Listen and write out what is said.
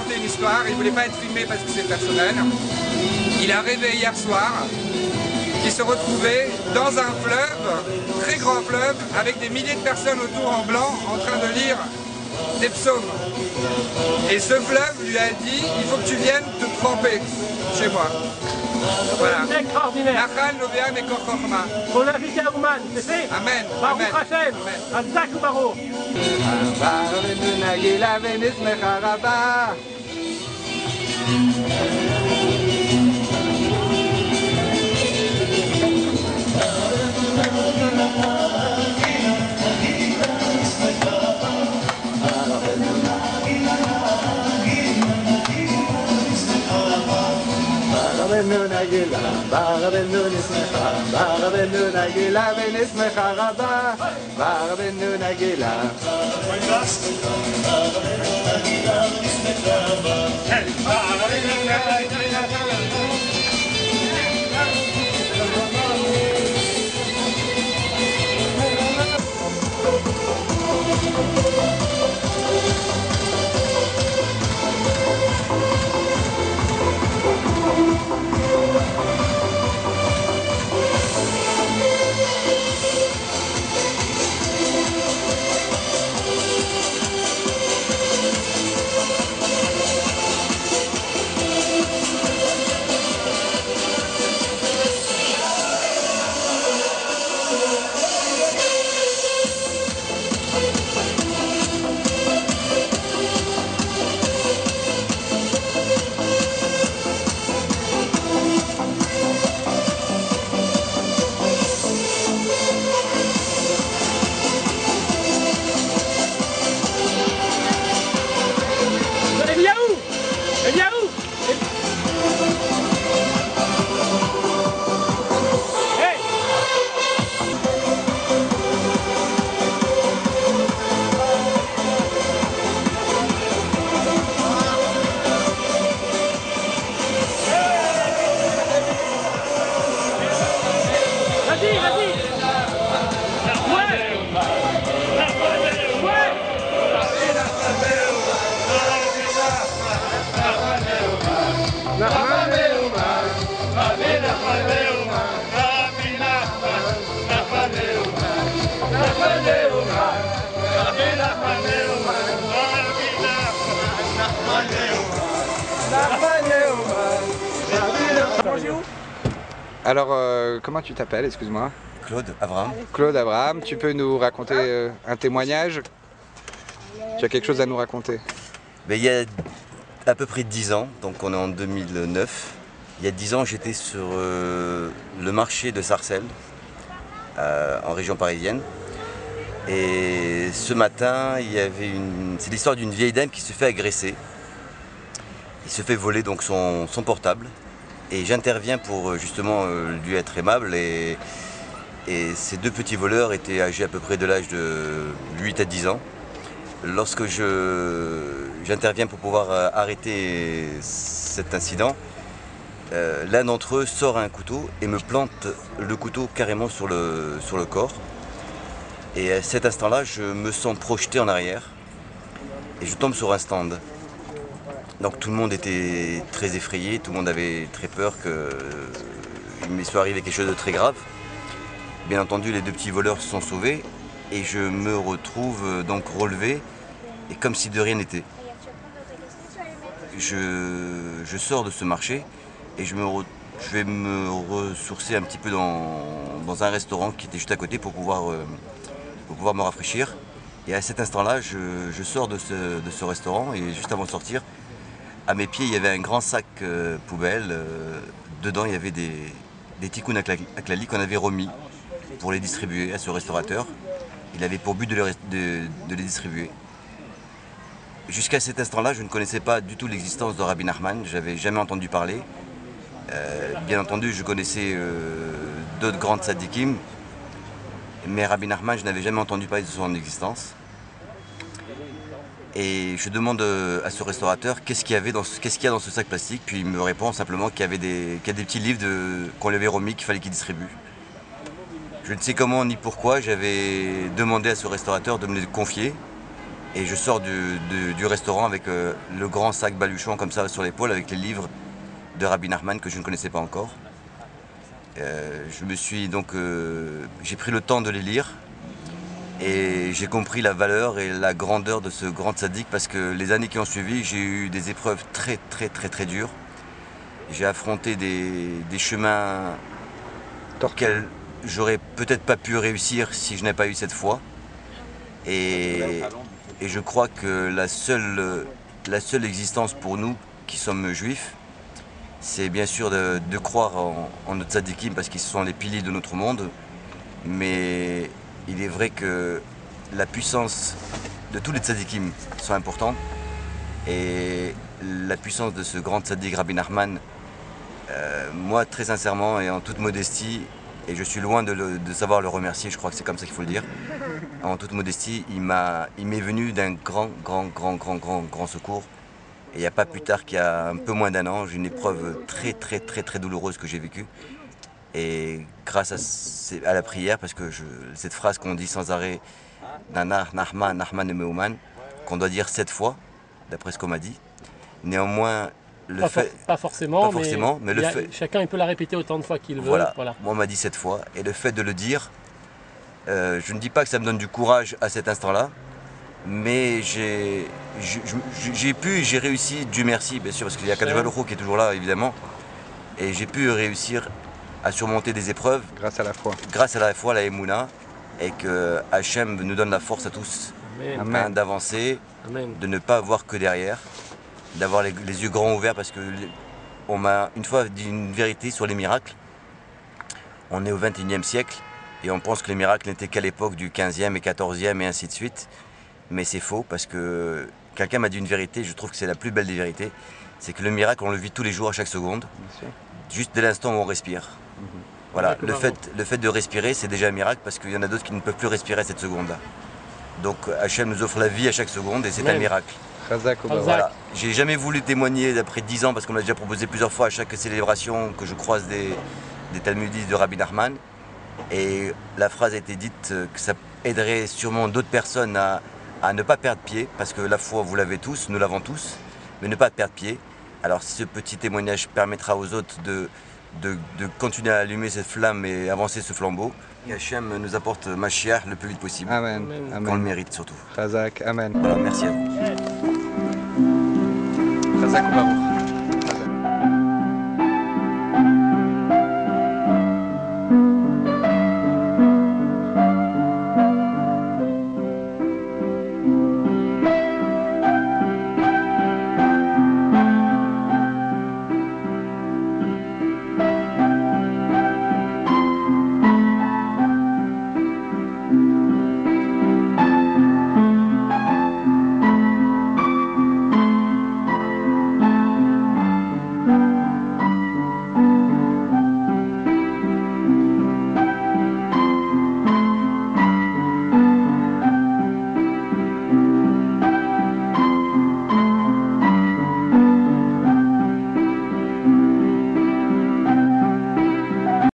raconter une histoire, il ne voulait pas être filmé parce que c'est personnel. Il a rêvé hier soir qu'il se retrouvait dans un fleuve, très grand fleuve, avec des milliers de personnes autour en blanc en train de lire des psaumes. Et ce fleuve lui a dit, il faut que tu viennes te tremper chez moi. Voilà. C'est extraordinaire. Nachal Noveam et Kor Chochma. Faut l'inviter à Ouman, c'est fait. Amen. Baruch Amen. Hashem. Hazak Ubaruch. Rabbeinu nismecha, Rabbeinu nagila, v'nismecha rabba, Rabbeinu nagila. Alors, comment tu t'appelles, excuse-moi? Claude Abraham. Claude Abraham, tu peux nous raconter un témoignage? Tu as quelque chose à nous raconter? Il y a à peu près 10 ans, donc on est en 2009, il y a 10 ans j'étais sur le marché de Sarcelles, en région parisienne. Et ce matin, c'est l'histoire d'une vieille dame qui se fait agresser. Il se fait voler donc son portable. Et j'interviens pour justement lui être aimable. Et ces deux petits voleurs étaient âgés à peu près de l'âge de 8 à 10 ans. Lorsque j'interviens pour pouvoir arrêter cet incident, l'un d'entre eux sort un couteau et me plante le couteau carrément sur le corps. Et à cet instant-là, je me sens projeté en arrière et je tombe sur un stand. Donc tout le monde était très effrayé, tout le monde avait très peur qu'il me soit arrivé quelque chose de très grave. Bien entendu, les deux petits voleurs se sont sauvés et je me retrouve donc relevé et comme si de rien n'était. Je sors de ce marché et je vais me ressourcer un petit peu dans un restaurant qui était juste à côté pour pouvoir me rafraîchir. Et à cet instant-là, je sors de ce restaurant et juste avant de sortir, à mes pieds, il y avait un grand sac poubelle. Dedans, il y avait des tikouns aklali qu'on avait remis pour les distribuer à ce restaurateur. Il avait pour but de les distribuer. Jusqu'à cet instant-là, je ne connaissais pas du tout l'existence de Rabbi Nachman. Je n'avais jamais entendu parler. Bien entendu, je connaissais d'autres grandes tzadikim. Mais Rabbi Nachman, je n'avais jamais entendu parler de son existence. Et je demande à ce restaurateur qu'est-ce qu'il y a dans ce sac plastique. Puis il me répond simplement qu'il y a des petits livres qu'on lui avait remis qu'il fallait qu'il distribue. Je ne sais comment ni pourquoi, j'avais demandé à ce restaurateur de me les confier. Et je sors du restaurant avec le grand sac baluchon comme ça sur l'épaule avec les livres de Rabbi Nachman que je ne connaissais pas encore. J'ai pris le temps de les lire et j'ai compris la valeur et la grandeur de ce grand tzaddik parce que les années qui ont suivi, j'ai eu des épreuves très dures. J'ai affronté des chemins auxquels j'aurais peut-être pas pu réussir si je n'avais pas eu cette foi. Et je crois que la seule existence pour nous qui sommes juifs, c'est bien sûr de croire en nos tzadikim parce qu'ils sont les piliers de notre monde. Mais il est vrai que la puissance de tous les tzadikim sont importantes. Et la puissance de ce grand tzadik Rabbi Nachman, moi très sincèrement et en toute modestie, et je suis loin de savoir le remercier, je crois que c'est comme ça qu'il faut le dire. En toute modestie, il m'est venu d'un grand secours. Et il n'y a pas plus tard qu'il y a un peu moins d'un an, j'ai une épreuve très douloureuse que j'ai vécue. Et grâce à la prière, parce que cette phrase qu'on dit sans arrêt, Nanar, Nachman, Nachman et Meuman, qu'on doit dire 7 fois, d'après ce qu'on m'a dit. Néanmoins, pas forcément, mais chacun il peut la répéter autant de fois qu'il veut. Voilà. Moi on m'a dit 7 fois, et le fait de le dire, je ne dis pas que ça me donne du courage à cet instant-là, mais j'ai réussi, Dieu merci, bien sûr, parce qu'il y a Kadosh Baruch Hu qui est toujours là, évidemment, et j'ai pu réussir à surmonter des épreuves. Grâce à la foi. Grâce à la foi, la Emouna, et que Hachem nous donne la force à tous d'avancer, de ne pas voir que derrière, d'avoir les yeux grands ouverts, parce que on m'a une fois dit une vérité sur les miracles. On est au XXIe siècle, et on pense que les miracles n'étaient qu'à l'époque du 15e et 14e et ainsi de suite. Mais c'est faux parce que quelqu'un m'a dit une vérité, je trouve que c'est la plus belle des vérités, c'est que le miracle on le vit tous les jours à chaque seconde, juste dès l'instant où on respire. Voilà, le fait de respirer c'est déjà un miracle parce qu'il y en a d'autres qui ne peuvent plus respirer à cette seconde-là. Donc Hachem nous offre la vie à chaque seconde et c'est un miracle. Voilà. J'ai jamais voulu témoigner après 10 ans parce qu'on m'a déjà proposé plusieurs fois à chaque célébration que je croise des talmudistes de Rabbi Nachman. Et la phrase a été dite que ça aiderait sûrement d'autres personnes à ne pas perdre pied, parce que la foi, vous l'avez tous, nous l'avons tous, mais ne pas perdre pied. Alors si ce petit témoignage permettra aux autres de continuer à allumer cette flamme et avancer ce flambeau, et Hachem nous apporte Mashiach le plus vite possible. Amen. Qu'on le mérite surtout. Chazak, amen. Voilà, merci à vous. Chazak ou Baruch.